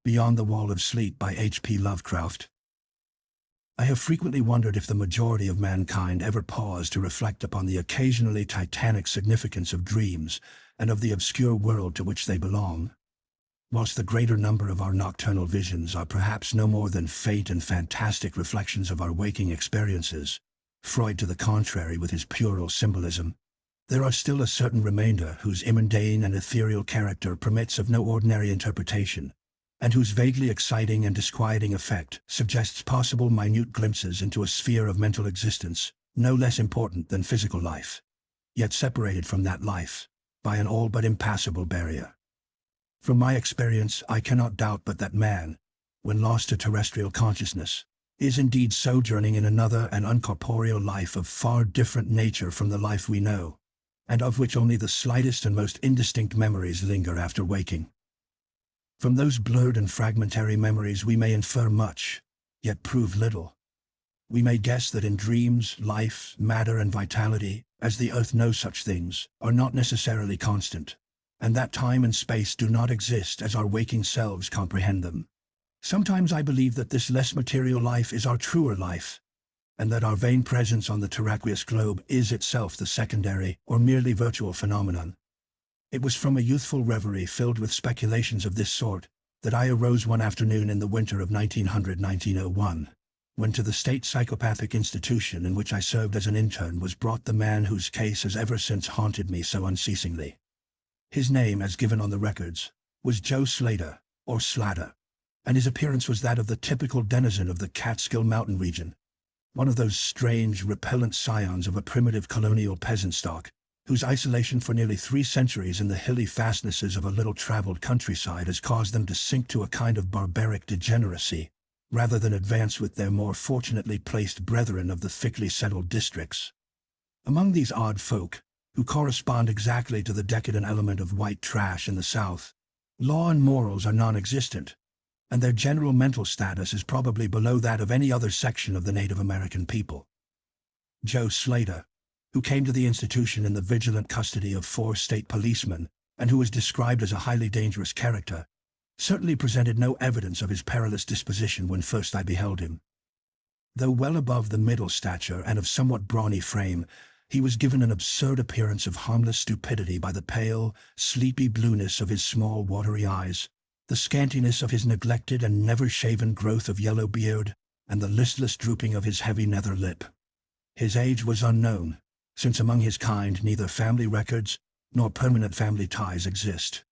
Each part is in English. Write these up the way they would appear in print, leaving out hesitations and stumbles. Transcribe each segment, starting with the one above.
Beyond the Wall of Sleep by H.P. Lovecraft. I have frequently wondered if the majority of mankind ever pause to reflect upon the occasionally titanic significance of dreams and of the obscure world to which they belong. Whilst the greater number of our nocturnal visions are perhaps no more than faint and fantastic reflections of our waking experiences, Freud to the contrary with his puerile symbolism, there are still a certain remainder whose immundane and ethereal character permits of no ordinary interpretation, and whose vaguely exciting and disquieting effect suggests possible minute glimpses into a sphere of mental existence no less important than physical life, yet separated from that life by an all but impassable barrier. From my experience, I cannot doubt but that man, when lost to terrestrial consciousness, is indeed sojourning in another and uncorporeal life of far different nature from the life we know, and of which only the slightest and most indistinct memories linger after waking. From those blurred and fragmentary memories we may infer much, yet prove little. We may guess that in dreams, life, matter, and vitality, as the earth knows such things, are not necessarily constant, and that time and space do not exist as our waking selves comprehend them. Sometimes I believe that this less material life is our truer life, and that our vain presence on the terraqueous globe is itself the secondary or merely virtual phenomenon. It was from a youthful reverie filled with speculations of this sort that I arose one afternoon in the winter of 1900-1901, when to the state psychopathic institution in which I served as an intern was brought the man whose case has ever since haunted me so unceasingly. His name, as given on the records, was Joe Slater, or Slater, and his appearance was that of the typical denizen of the Catskill Mountain region, one of those strange, repellent scions of a primitive colonial peasant stock, whose isolation for nearly 3 centuries in the hilly fastnesses of a little-traveled countryside has caused them to sink to a kind of barbaric degeneracy, rather than advance with their more fortunately placed brethren of the thickly settled districts. Among these odd folk, who correspond exactly to the decadent element of white trash in the South, law and morals are non-existent, and their general mental status is probably below that of any other section of the Native American people. Joe Slater, who came to the institution in the vigilant custody of 4 state policemen, and who was described as a highly dangerous character, certainly presented no evidence of his perilous disposition when first I beheld him. Though well above the middle stature and of somewhat brawny frame, he was given an absurd appearance of harmless stupidity by the pale, sleepy blueness of his small, watery eyes, the scantiness of his neglected and never-shaven growth of yellow beard, and the listless drooping of his heavy nether lip. His age was unknown, since among his kind neither family records nor permanent family ties exist.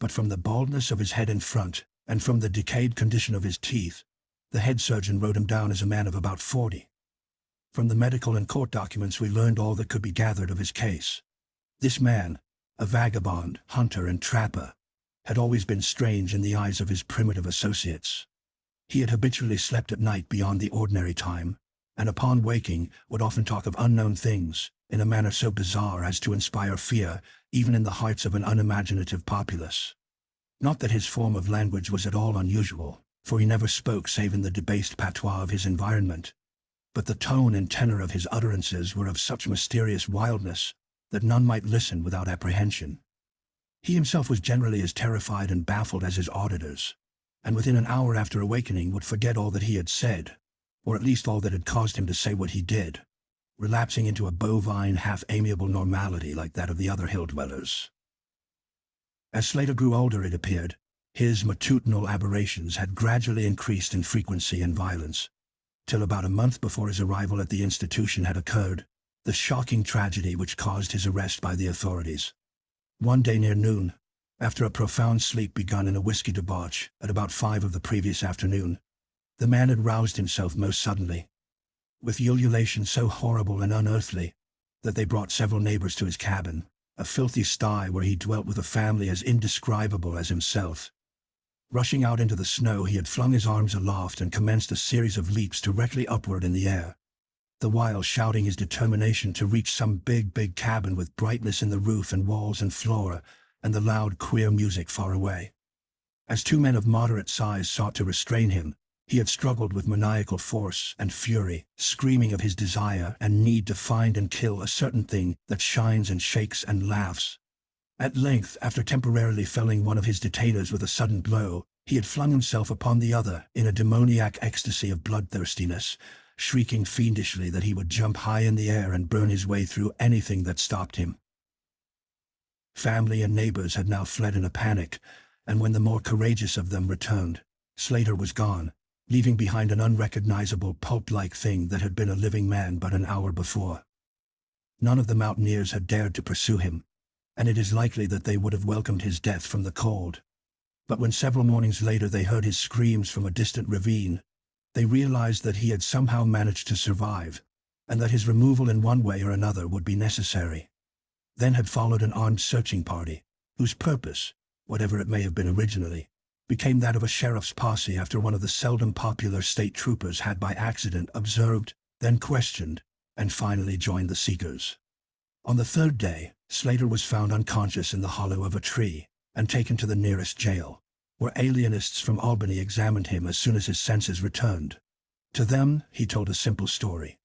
But from the baldness of his head in front, and from the decayed condition of his teeth, the head surgeon wrote him down as a man of about 40. From the medical and court documents we learned all that could be gathered of his case. This man, a vagabond, hunter, and trapper, had always been strange in the eyes of his primitive associates. He had habitually slept at night beyond the ordinary time, and upon waking would often talk of unknown things, in a manner so bizarre as to inspire fear even in the hearts of an unimaginative populace. Not that his form of language was at all unusual, for he never spoke save in the debased patois of his environment, but the tone and tenor of his utterances were of such mysterious wildness that none might listen without apprehension. He himself was generally as terrified and baffled as his auditors, and within an hour after awakening would forget all that he had said, or at least all that had caused him to say what he did, relapsing into a bovine, half-amiable normality like that of the other hill-dwellers. As Slater grew older, it appeared, his matutinal aberrations had gradually increased in frequency and violence, till about a month before his arrival at the institution had occurred the shocking tragedy which caused his arrest by the authorities. One day near noon, after a profound sleep begun in a whiskey debauch at about 5 of the previous afternoon, the man had roused himself most suddenly, with ululation so horrible and unearthly that they brought several neighbors to his cabin, a filthy sty where he dwelt with a family as indescribable as himself. Rushing out into the snow, he had flung his arms aloft and commenced a series of leaps directly upward in the air, the while shouting his determination to reach some big cabin with brightness in the roof and walls and floor, and the loud, queer music far away. As 2 men of moderate size sought to restrain him, he had struggled with maniacal force and fury, screaming of his desire and need to find and kill a certain thing that shines and shakes and laughs. At length, after temporarily felling one of his detainers with a sudden blow, He had flung himself upon the other in a demoniac ecstasy of bloodthirstiness, shrieking fiendishly that he would jump high in the air and burn his way through anything that stopped him. Family and neighbors had now fled in a panic, and when the more courageous of them returned, Slater was gone, leaving behind an unrecognizable pulp-like thing that had been a living man but an hour before. None of the mountaineers had dared to pursue him, and it is likely that they would have welcomed his death from the cold. But when several mornings later they heard his screams from a distant ravine, they realized that he had somehow managed to survive, and that his removal in one way or another would be necessary. Then had followed an armed searching party, whose purpose, whatever it may have been originally, became that of a sheriff's posse after one of the seldom popular state troopers had by accident observed, then questioned, and finally joined the seekers. On the third day, Slater was found unconscious in the hollow of a tree and taken to the nearest jail, where alienists from Albany examined him as soon as his senses returned. To them, he told a simple story.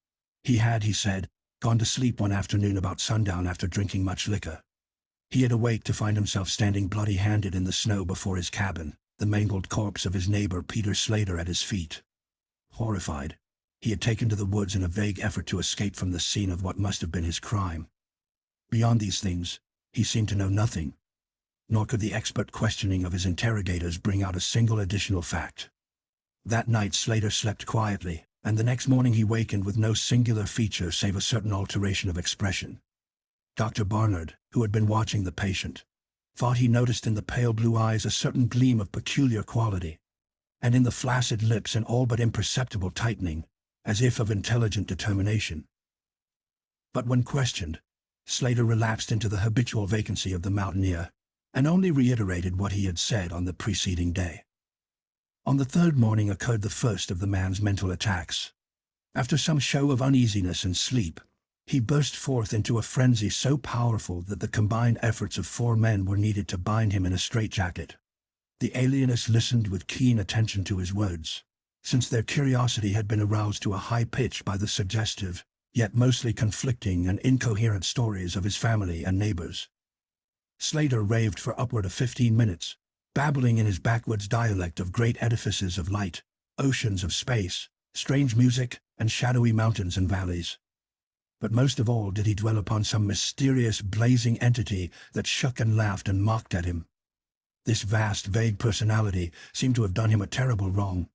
He had, he said, gone to sleep one afternoon about sundown after drinking much liquor. He had awaked to find himself standing bloody-handed in the snow before his cabin, the mangled corpse of his neighbor Peter Slater at his feet. Horrified, he had taken to the woods in a vague effort to escape from the scene of what must have been his crime. Beyond these things, he seemed to know nothing, nor could the expert questioning of his interrogators bring out a single additional fact. That night Slater slept quietly, and the next morning he wakened with no singular feature save a certain alteration of expression. Dr. Barnard, who had been watching the patient, thought he noticed in the pale blue eyes a certain gleam of peculiar quality, and in the flaccid lips an all but imperceptible tightening, as if of intelligent determination. But when questioned, Slater relapsed into the habitual vacancy of the mountaineer, and only reiterated what he had said on the preceding day. On the third morning occurred the first of the man's mental attacks. After some show of uneasiness and sleep, he burst forth into a frenzy so powerful that the combined efforts of 4 men were needed to bind him in a straitjacket. The alienists listened with keen attention to his words, since their curiosity had been aroused to a high pitch by the suggestive, yet mostly conflicting and incoherent stories of his family and neighbors. Slater raved for upward of 15 minutes, babbling in his backwoods dialect of great edifices of light, oceans of space, strange music, and shadowy mountains and valleys. But most of all did he dwell upon some mysterious, blazing entity that shook and laughed and mocked at him. This vast, vague personality seemed to have done him a terrible wrong,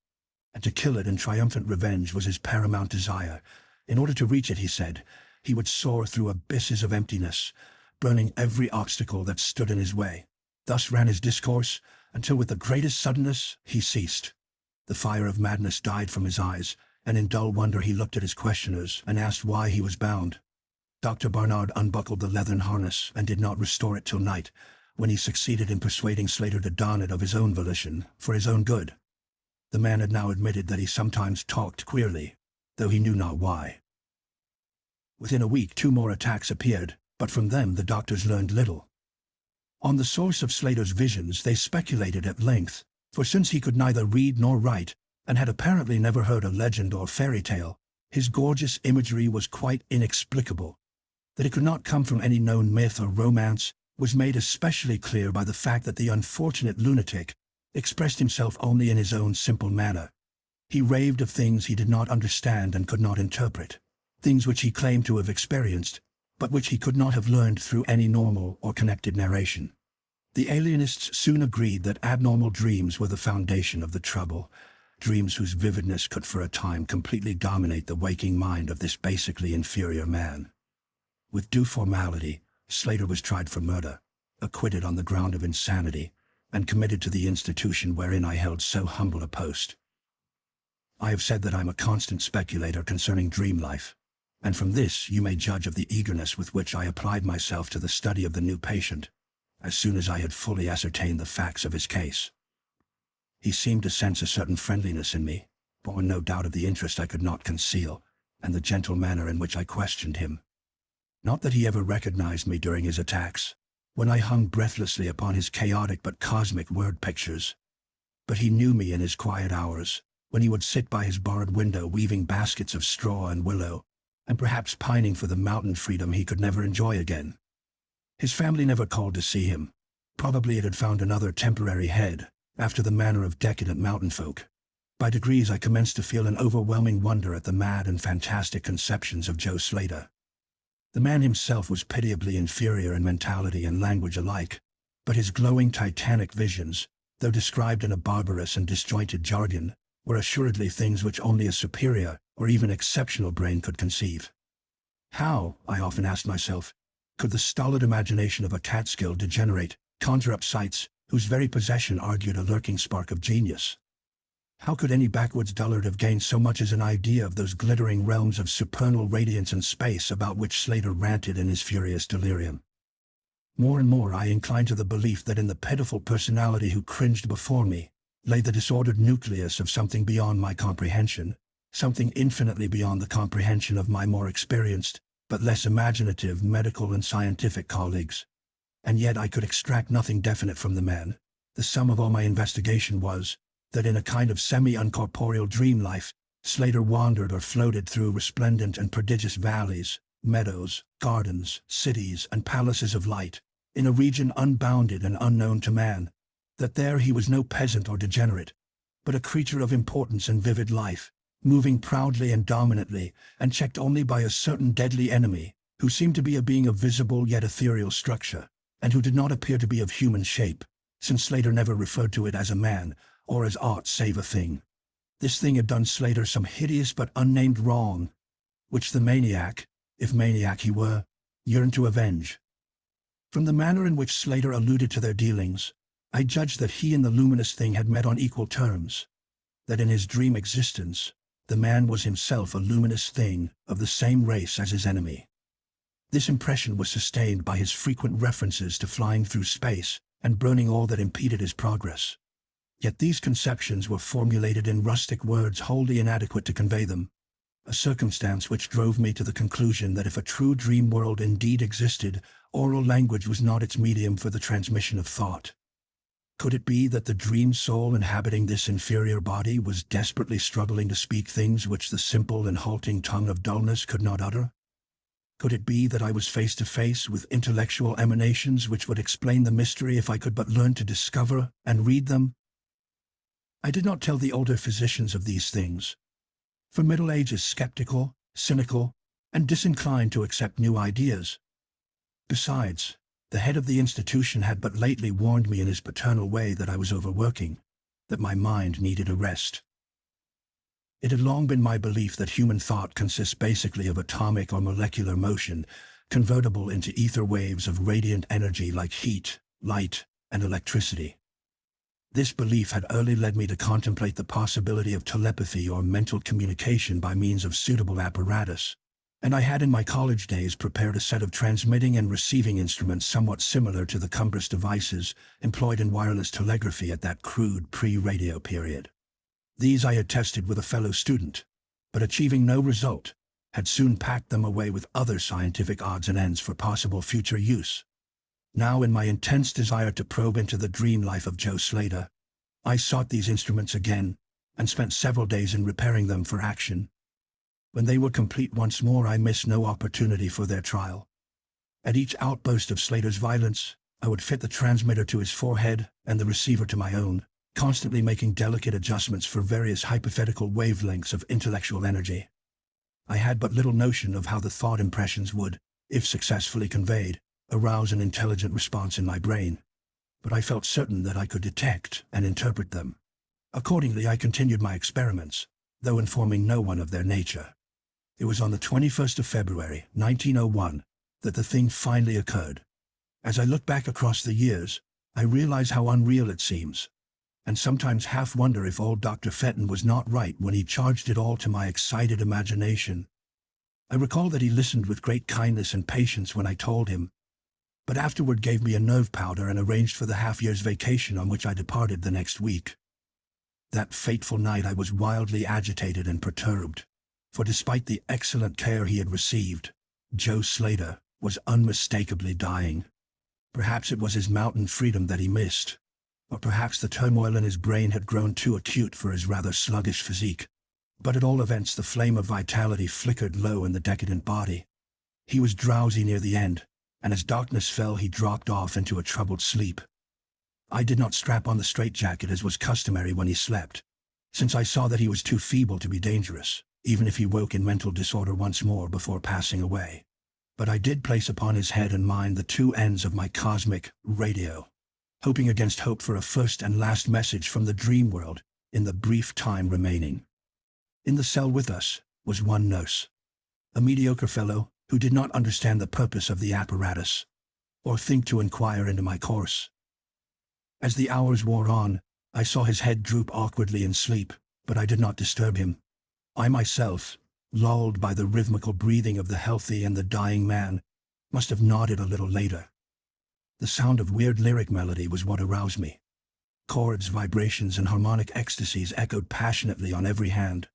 and to kill it in triumphant revenge was his paramount desire. In order to reach it, he said, he would soar through abysses of emptiness, burning every obstacle that stood in his way. Thus ran his discourse, until with the greatest suddenness he ceased. The fire of madness died from his eyes, and in dull wonder he looked at his questioners and asked why he was bound. Dr. Barnard unbuckled the leathern harness and did not restore it till night, when he succeeded in persuading Slater to don it of his own volition, for his own good. The man had now admitted that he sometimes talked queerly, though he knew not why. Within a week 2 more attacks appeared, but from them the doctors learned little. On the source of Slater's visions they speculated at length, for since he could neither read nor write, and had apparently never heard a legend or fairy tale, his gorgeous imagery was quite inexplicable. That it could not come from any known myth or romance was made especially clear by the fact that the unfortunate lunatic expressed himself only in his own simple manner. He raved of things he did not understand and could not interpret, things which he claimed to have experienced, but which he could not have learned through any normal or connected narration. The alienists soon agreed that abnormal dreams were the foundation of the trouble, dreams whose vividness could for a time completely dominate the waking mind of this basically inferior man. With due formality, Slater was tried for murder, acquitted on the ground of insanity, and committed to the institution wherein I held so humble a post. I have said that I am a constant speculator concerning dream life, and from this you may judge of the eagerness with which I applied myself to the study of the new patient, as soon as I had fully ascertained the facts of his case. He seemed to sense a certain friendliness in me, born no doubt of the interest I could not conceal, and the gentle manner in which I questioned him. Not that he ever recognized me during his attacks, when I hung breathlessly upon his chaotic but cosmic word pictures, but he knew me in his quiet hours, when he would sit by his barred window weaving baskets of straw and willow, and perhaps pining for the mountain freedom he could never enjoy again. His family never called to see him. Probably it had found another temporary head, after the manner of decadent mountain folk. By degrees I commenced to feel an overwhelming wonder at the mad and fantastic conceptions of Joe Slater. The man himself was pitiably inferior in mentality and language alike, but his glowing titanic visions, though described in a barbarous and disjointed jargon, were assuredly things which only a superior or even exceptional brain could conceive. How, I often asked myself, could the stolid imagination of a Catskill degenerate conjure up sights whose very possession argued a lurking spark of genius? How could any backwoods dullard have gained so much as an idea of those glittering realms of supernal radiance and space about which Slater ranted in his furious delirium? More and more I inclined to the belief that in the pitiful personality who cringed before me lay the disordered nucleus of something beyond my comprehension, something infinitely beyond the comprehension of my more experienced, but less imaginative medical and scientific colleagues. And yet I could extract nothing definite from the man. The sum of all my investigation was that in a kind of semi-uncorporeal dream life, Slater wandered or floated through resplendent and prodigious valleys, meadows, gardens, cities, and palaces of light, in a region unbounded and unknown to man, that there he was no peasant or degenerate, but a creature of importance and vivid life, moving proudly and dominantly, and checked only by a certain deadly enemy, who seemed to be a being of visible yet ethereal structure, and who did not appear to be of human shape, since Slater never referred to it as a man, or as aught save a thing. This thing had done Slater some hideous but unnamed wrong, which the maniac, if maniac he were, yearned to avenge. From the manner in which Slater alluded to their dealings, I judged that he and the luminous thing had met on equal terms, that in his dream existence, the man was himself a luminous thing of the same race as his enemy. This impression was sustained by his frequent references to flying through space and burning all that impeded his progress. Yet these conceptions were formulated in rustic words wholly inadequate to convey them, a circumstance which drove me to the conclusion that if a true dream world indeed existed, oral language was not its medium for the transmission of thought. Could it be that the dream soul inhabiting this inferior body was desperately struggling to speak things which the simple and halting tongue of dullness could not utter? Could it be that I was face to face with intellectual emanations which would explain the mystery if I could but learn to discover and read them? I did not tell the older physicians of these things, for middle age is skeptical, cynical, and disinclined to accept new ideas. Besides, the head of the institution had but lately warned me in his paternal way that I was overworking, that my mind needed a rest. It had long been my belief that human thought consists basically of atomic or molecular motion, convertible into ether waves of radiant energy like heat, light, and electricity. This belief had early led me to contemplate the possibility of telepathy or mental communication by means of suitable apparatus, and I had in my college days prepared a set of transmitting and receiving instruments somewhat similar to the cumbrous devices employed in wireless telegraphy at that crude pre-radio period. These I had tested with a fellow student, but achieving no result, had soon packed them away with other scientific odds and ends for possible future use. Now, in my intense desire to probe into the dream life of Joe Slater, I sought these instruments again, and spent several days in repairing them for action. When they were complete once more, I missed no opportunity for their trial. At each outburst of Slater's violence, I would fit the transmitter to his forehead and the receiver to my own, constantly making delicate adjustments for various hypothetical wavelengths of intellectual energy. I had but little notion of how the thought impressions would, if successfully conveyed, arouse an intelligent response in my brain, but I felt certain that I could detect and interpret them. Accordingly, I continued my experiments, though informing no one of their nature. It was on the 21st of February, 1901, that the thing finally occurred. As I look back across the years, I realize how unreal it seems, and sometimes half wonder if old Dr. Fenton was not right when he charged it all to my excited imagination. I recall that he listened with great kindness and patience when I told him, but afterward gave me a nerve powder and arranged for the half-year's vacation on which I departed the next week. That fateful night I was wildly agitated and perturbed, for despite the excellent care he had received, Joe Slater was unmistakably dying. Perhaps it was his mountain freedom that he missed, or perhaps the turmoil in his brain had grown too acute for his rather sluggish physique. But at all events the flame of vitality flickered low in the decadent body. He was drowsy near the end, and as darkness fell he dropped off into a troubled sleep. I did not strap on the straitjacket as was customary when he slept, since I saw that he was too feeble to be dangerous, even if he woke in mental disorder once more before passing away. But I did place upon his head and mind the two ends of my cosmic radio, hoping against hope for a first and last message from the dream world in the brief time remaining. In the cell with us was one nurse, a mediocre fellow who did not understand the purpose of the apparatus, or think to inquire into my course. As the hours wore on, I saw his head droop awkwardly in sleep, but I did not disturb him. I myself, lulled by the rhythmical breathing of the healthy and the dying man, must have nodded a little later. The sound of weird lyric melody was what aroused me. Chords, vibrations, and harmonic ecstasies echoed passionately on every hand,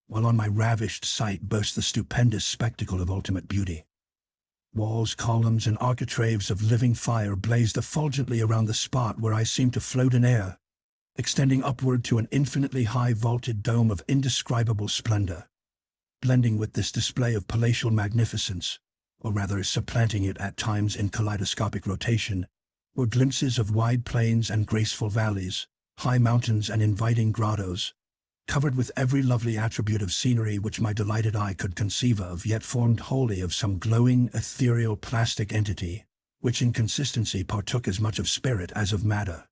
while on my ravished sight burst the stupendous spectacle of ultimate beauty. Walls, columns, and architraves of living fire blazed effulgently around the spot where I seemed to float in air, extending upward to an infinitely high-vaulted dome of indescribable splendor. Blending with this display of palatial magnificence, or rather supplanting it at times in kaleidoscopic rotation, were glimpses of wide plains and graceful valleys, high mountains and inviting grottos, covered with every lovely attribute of scenery which my delighted eye could conceive of, yet formed wholly of some glowing, ethereal plastic entity, which in consistency partook as much of spirit as of matter.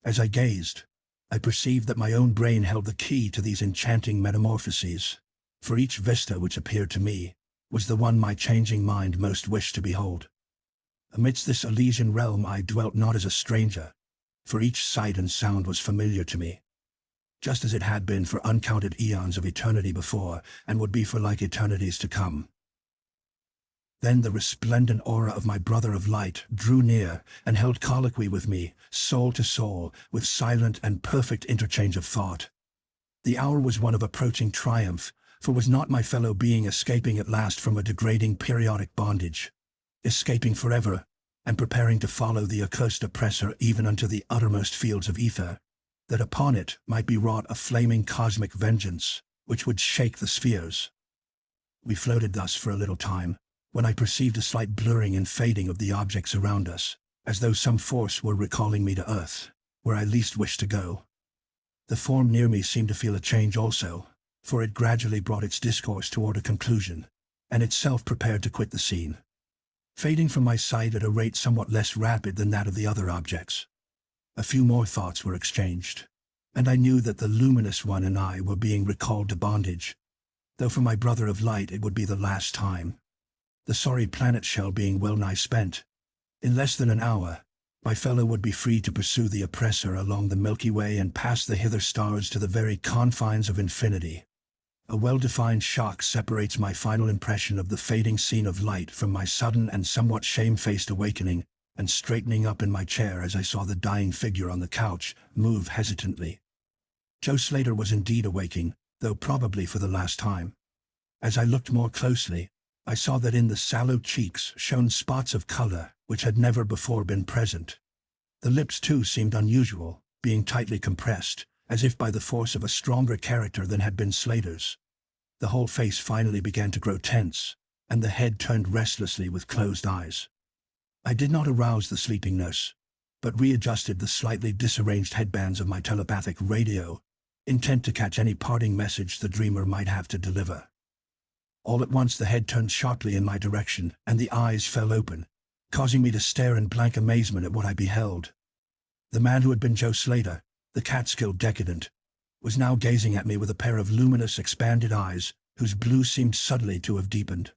As I gazed, I perceived that my own brain held the key to these enchanting metamorphoses, for each vista which appeared to me was the one my changing mind most wished to behold. Amidst this Elysian realm I dwelt not as a stranger, for each sight and sound was familiar to me, just as it had been for uncounted eons of eternity before, and would be for like eternities to come. Then the resplendent aura of my brother of light drew near and held colloquy with me, soul to soul, with silent and perfect interchange of thought. The hour was one of approaching triumph, for was not my fellow being escaping at last from a degrading periodic bondage, escaping forever, and preparing to follow the accursed oppressor even unto the uttermost fields of ether, that upon it might be wrought a flaming cosmic vengeance, which would shake the spheres. We floated thus for a little time, when I perceived a slight blurring and fading of the objects around us, as though some force were recalling me to earth, where I least wished to go. The form near me seemed to feel a change also, for it gradually brought its discourse toward a conclusion, and itself prepared to quit the scene, fading from my sight at a rate somewhat less rapid than that of the other objects. A few more thoughts were exchanged, and I knew that the luminous one and I were being recalled to bondage, though for my brother of light it would be the last time. The sorry planet shell being well nigh spent, in less than an hour, my fellow would be free to pursue the oppressor along the Milky Way and pass the hither stars to the very confines of infinity. A well-defined shock separates my final impression of the fading scene of light from my sudden and somewhat shame-faced awakening and straightening up in my chair as I saw the dying figure on the couch move hesitantly. Joe Slater was indeed awaking, though probably for the last time. As I looked more closely, I saw that in the sallow cheeks shone spots of color which had never before been present. The lips too seemed unusual, being tightly compressed, as if by the force of a stronger character than had been Slater's. The whole face finally began to grow tense, and the head turned restlessly with closed eyes. I did not arouse the sleeping nurse, but readjusted the slightly disarranged headbands of my telepathic radio, intent to catch any parting message the dreamer might have to deliver. All at once the head turned sharply in my direction, and the eyes fell open, causing me to stare in blank amazement at what I beheld. The man who had been Joe Slater, the Catskill decadent, was now gazing at me with a pair of luminous, expanded eyes, whose blue seemed subtly to have deepened.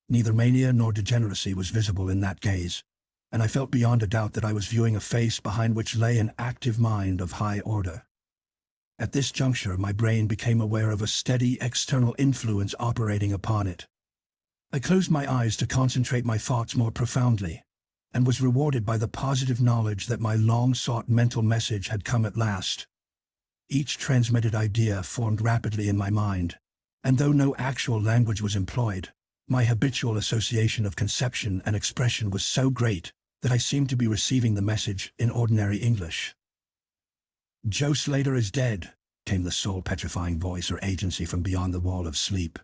Neither mania nor degeneracy was visible in that gaze, and I felt beyond a doubt that I was viewing a face behind which lay an active mind of high order. At this juncture my brain became aware of a steady external influence operating upon it. I closed my eyes to concentrate my thoughts more profoundly, and was rewarded by the positive knowledge that my long-sought mental message had come at last. Each transmitted idea formed rapidly in my mind, and though no actual language was employed, my habitual association of conception and expression was so great that I seemed to be receiving the message in ordinary English. "Joe Slater is dead," came the soul-petrifying voice or agency from beyond the wall of sleep.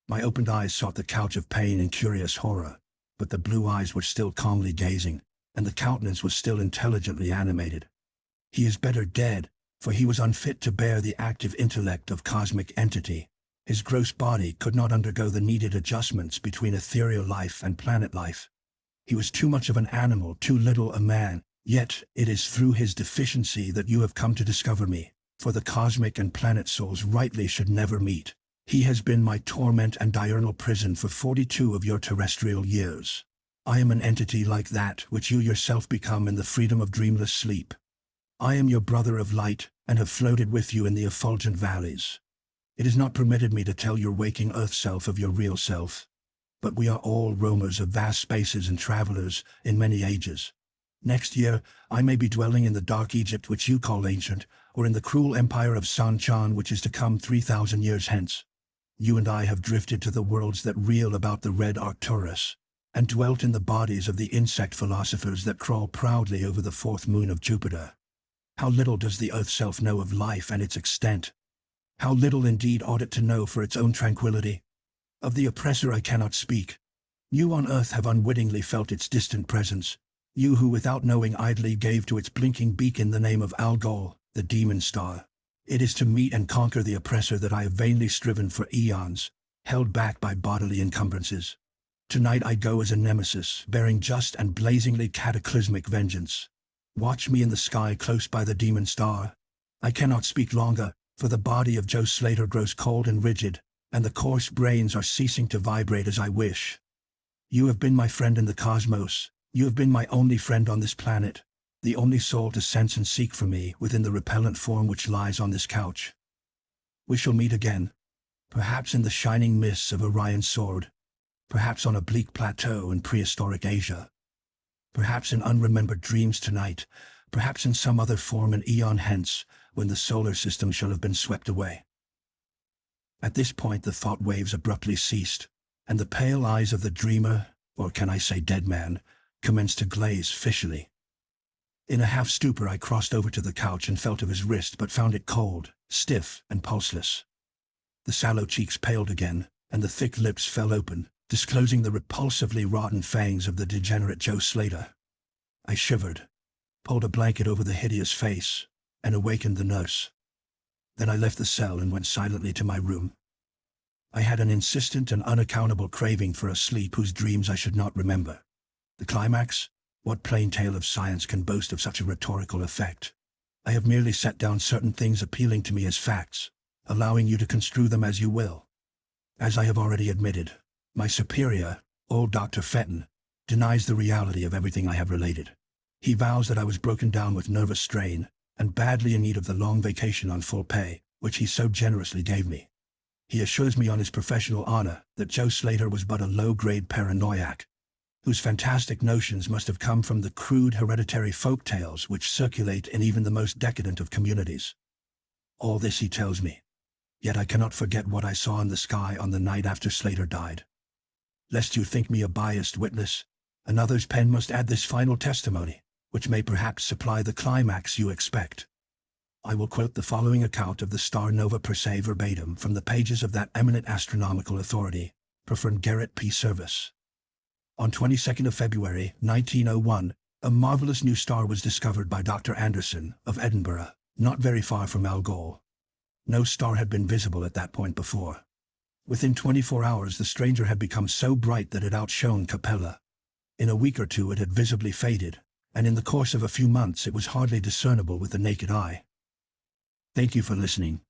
My opened eyes sought the couch of pain in curious horror, but the blue eyes were still calmly gazing, and the countenance was still intelligently animated. He is better dead, for he was unfit to bear the active intellect of cosmic entity. His gross body could not undergo the needed adjustments between ethereal life and planet life. He was too much of an animal, too little a man, yet it is through his deficiency that you have come to discover me, for the cosmic and planet souls rightly should never meet. He has been my torment and diurnal prison for 42 of your terrestrial years. I am an entity like that which you yourself become in the freedom of dreamless sleep. I am your brother of light, and have floated with you in the effulgent valleys. It is not permitted me to tell your waking earth self of your real self, but we are all roamers of vast spaces and travelers in many ages. Next year, I may be dwelling in the dark Egypt which you call ancient, or in the cruel empire of San-Chan which is to come 3,000 years hence. You and I have drifted to the worlds that reel about the red Arcturus, and dwelt in the bodies of the insect philosophers that crawl proudly over the fourth moon of Jupiter. How little does the earth self know of life and its extent! How little indeed ought it to know for its own tranquility! Of the oppressor I cannot speak. You on earth have unwittingly felt its distant presence, you who without knowing idly gave to its blinking beacon the name of Algol, the demon star. It is to meet and conquer the oppressor that I have vainly striven for eons, held back by bodily encumbrances. Tonight I go as a nemesis, bearing just and blazingly cataclysmic vengeance. Watch me in the sky close by the demon star. I cannot speak longer, for the body of Joe Slater grows cold and rigid, and the coarse brains are ceasing to vibrate as I wish. You have been my friend in the cosmos. You have been my only friend on this planet, the only soul to sense and seek for me within the repellent form which lies on this couch. We shall meet again, perhaps in the shining mists of Orion's sword, perhaps on a bleak plateau in prehistoric Asia, perhaps in unremembered dreams tonight, perhaps in some other form an eon hence, when the solar system shall have been swept away. At this point the thought waves abruptly ceased, and the pale eyes of the dreamer, or can I say dead man, commenced to glaze fishily. In a half-stupor I crossed over to the couch and felt of his wrist, but found it cold, stiff, and pulseless. The sallow cheeks paled again, and the thick lips fell open, disclosing the repulsively rotten fangs of the degenerate Joe Slater. I shivered, pulled a blanket over the hideous face, and awakened the nurse. Then I left the cell and went silently to my room. I had an insistent and unaccountable craving for a sleep whose dreams I should not remember. The climax? What plain tale of science can boast of such a rhetorical effect? I have merely set down certain things appealing to me as facts, allowing you to construe them as you will. As I have already admitted, my superior, old Dr. Fenton, denies the reality of everything I have related. He vows that I was broken down with nervous strain, and badly in need of the long vacation on full pay, which he so generously gave me. He assures me on his professional honor that Joe Slater was but a low-grade paranoiac, whose fantastic notions must have come from the crude hereditary folk tales which circulate in even the most decadent of communities. All this he tells me, yet I cannot forget what I saw in the sky on the night after Slater died. Lest you think me a biased witness, another's pen must add this final testimony, which may perhaps supply the climax you expect. I will quote the following account of the star nova Persei verbatim from the pages of that eminent astronomical authority, Professor Garrett P. Service. On 22nd of February, 1901, a marvelous new star was discovered by Dr. Anderson of Edinburgh, not very far from Algol. No star had been visible at that point before. Within 24 hours the stranger had become so bright that it outshone Capella. In a week or two it had visibly faded, and in the course of a few months it was hardly discernible with the naked eye. Thank you for listening.